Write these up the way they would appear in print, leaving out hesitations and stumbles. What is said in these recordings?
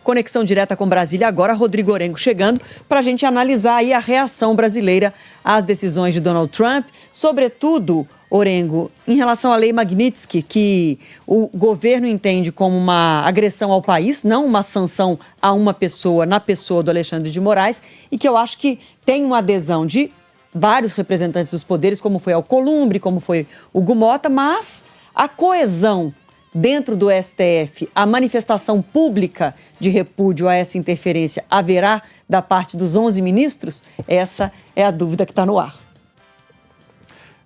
Conexão direta com Brasília agora, Rodrigo Orengo chegando para a gente analisar aí a reação brasileira às decisões de Donald Trump, sobretudo, Orengo, em relação à lei Magnitsky, que o governo entende como uma agressão ao país, não uma sanção a uma pessoa, na pessoa do Alexandre de Moraes, e que eu acho que tem uma adesão de vários representantes dos poderes, como foi Alcolumbre, como foi Hugo Mota, mas a coesão dentro do STF, a manifestação pública de repúdio a essa interferência haverá da parte dos 11 ministros? Essa é a dúvida que está no ar.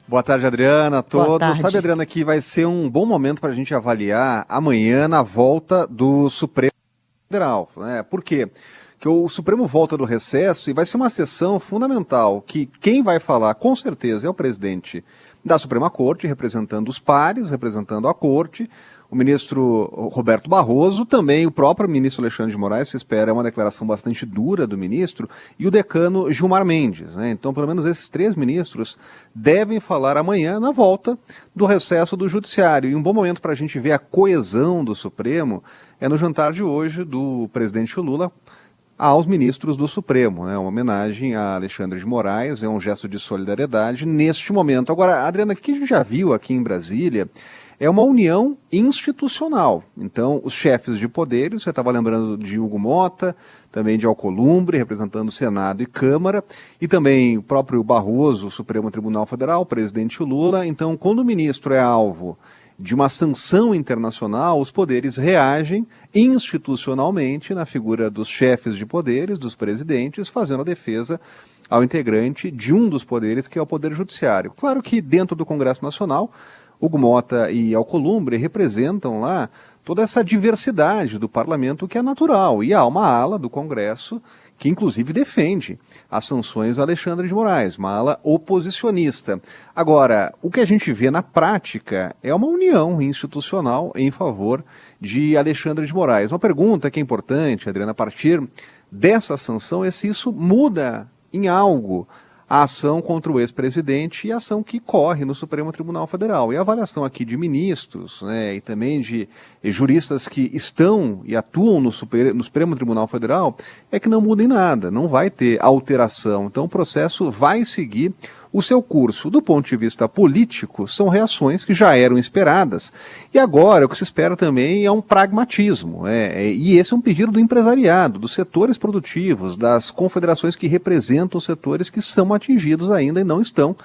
Boa tarde, Adriana, a todos. Boa tarde. Sabe, Adriana, que vai ser um bom momento para a gente avaliar amanhã na volta do Supremo Federal, né? Por quê? Que o Supremo volta do recesso e vai ser uma sessão fundamental, que quem vai falar, com certeza, é o presidente da Suprema Corte, representando os pares, representando a Corte, o ministro Roberto Barroso, também o próprio ministro Alexandre de Moraes, se espera uma declaração bastante dura do ministro, e o decano Gilmar Mendes, né? Então, pelo menos esses 3 ministros devem falar amanhã na volta do recesso do Judiciário. E um bom momento para a gente ver a coesão do Supremo é no jantar de hoje do presidente Lula aos ministros do Supremo, né? Uma homenagem a Alexandre de Moraes, é um gesto de solidariedade neste momento. Agora, Adriana, o que a gente já viu aqui em Brasília é uma união institucional. Então, os chefes de poderes, você estava lembrando de Hugo Mota, também de Alcolumbre, representando o Senado e Câmara, e também o próprio Barroso, o Supremo Tribunal Federal, o presidente Lula. Então, quando o ministro é alvo de uma sanção internacional, os poderes reagem institucionalmente na figura dos chefes de poderes, dos presidentes, fazendo a defesa ao integrante de um dos poderes, que é o Poder Judiciário. Claro que dentro do Congresso Nacional, Hugo Mota e Alcolumbre representam lá toda essa diversidade do parlamento que é natural, e há uma ala do Congresso que inclusive defende as sanções a Alexandre de Moraes, uma ala oposicionista. Agora, o que a gente vê na prática é uma união institucional em favor de Alexandre de Moraes. Uma pergunta que é importante, Adriana, a partir dessa sanção é se isso muda em algo a ação contra o ex-presidente e a ação que corre no Supremo Tribunal Federal. E a avaliação aqui de ministros, né, e também de juristas que estão e atuam no Supremo Tribunal Federal é que não muda em nada, não vai ter alteração. Então o processo vai seguir o seu curso. Do ponto de vista político, são reações que já eram esperadas. E agora o que se espera também é um pragmatismo. E esse é um pedido do empresariado, dos setores produtivos, das confederações que representam os setores que são atingidos ainda e não estão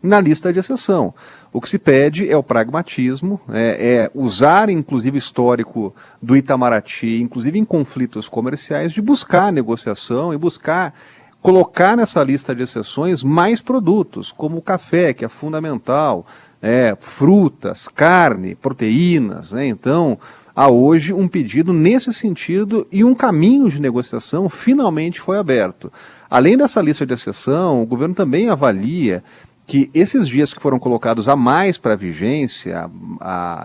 na lista de exceção. O que se pede é o pragmatismo, é usar inclusive o histórico do Itamaraty, inclusive em conflitos comerciais, de buscar negociação e buscar colocar nessa lista de exceções mais produtos, como o café, que é fundamental, frutas, carne, proteínas, né? Então, há hoje um pedido nesse sentido e um caminho de negociação finalmente foi aberto. Além dessa lista de exceção, o governo também avalia que esses dias que foram colocados a mais para vigência,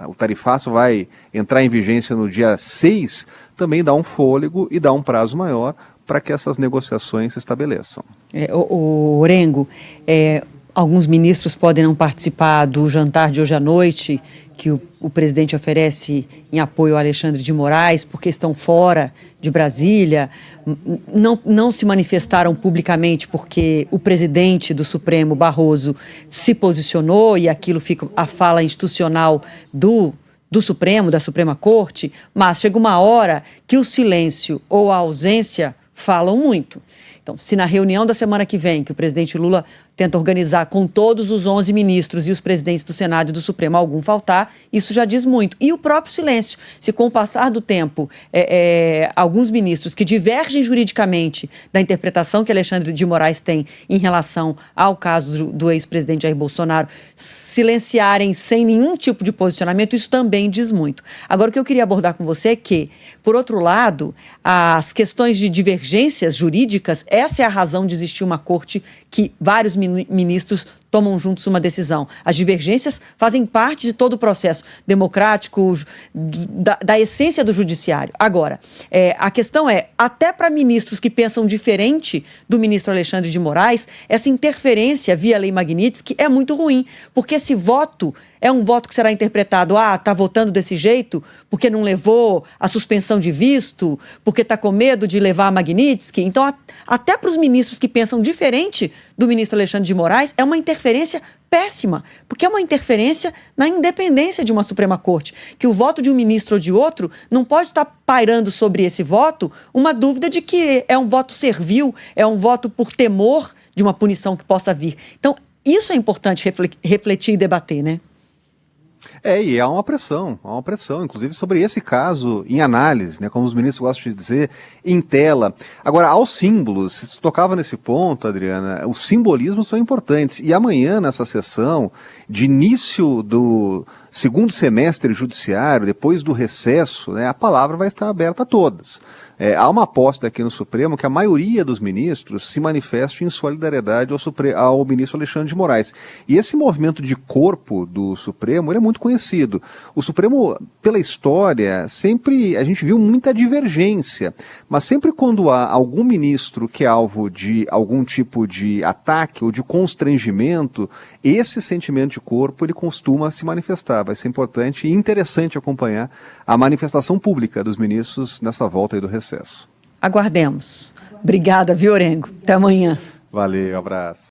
o tarifaço vai entrar em vigência no dia 6, também dá um fôlego e dá um prazo maior para que essas negociações se estabeleçam. O Orengo, alguns ministros podem não participar do jantar de hoje à noite, que o presidente oferece em apoio ao Alexandre de Moraes, porque estão fora de Brasília, não se manifestaram publicamente porque o presidente do Supremo, Barroso, se posicionou e aquilo fica a fala institucional do Supremo, da Suprema Corte, mas chega uma hora que o silêncio ou a ausência falam muito. Então, se na reunião da semana que vem, que o presidente Lula tenta organizar com todos os 11 ministros e os presidentes do Senado e do Supremo, algum faltar, isso já diz muito. E o próprio silêncio. Se com o passar do tempo, alguns ministros que divergem juridicamente da interpretação que Alexandre de Moraes tem em relação ao caso do ex-presidente Jair Bolsonaro, silenciarem sem nenhum tipo de posicionamento, isso também diz muito. Agora, o que eu queria abordar com você é que, por outro lado, as questões de divergências jurídicas, essa é a razão de existir uma corte que vários ministros tomam juntos uma decisão. As divergências fazem parte de todo o processo democrático, da essência do judiciário. Agora, a questão é, até para ministros que pensam diferente do ministro Alexandre de Moraes, essa interferência via Lei Magnitsky é muito ruim, porque esse voto é um voto que será interpretado, está votando desse jeito porque não levou a suspensão de visto, porque está com medo de levar a Magnitsky. Então, até para os ministros que pensam diferente do ministro Alexandre de Moraes, é uma interferência péssima, porque é uma interferência na independência de uma Suprema Corte, que o voto de um ministro ou de outro não pode estar pairando sobre esse voto uma dúvida de que é um voto servil, é um voto por temor de uma punição que possa vir. Então, isso é importante refletir e debater, né? E há uma pressão, inclusive sobre esse caso em análise, né, como os ministros gostam de dizer, em tela. Agora, aos símbolos, se tocava nesse ponto, Adriana, os simbolismos são importantes. E amanhã, nessa sessão de início do segundo semestre judiciário, depois do recesso, né, a palavra vai estar aberta a todas. Há uma aposta aqui no Supremo que a maioria dos ministros se manifeste em solidariedade ao ministro Alexandre de Moraes. E esse movimento de corpo do Supremo, ele é muito conhecido. O Supremo, pela história, sempre a gente viu muita divergência, mas sempre quando há algum ministro que é alvo de algum tipo de ataque ou de constrangimento, esse sentimento de corpo, ele costuma se manifestar. Vai ser importante e interessante acompanhar a manifestação pública dos ministros nessa volta aí do recesso. Aguardemos. Obrigada, viu, Orengo? Até amanhã. Valeu, abraço.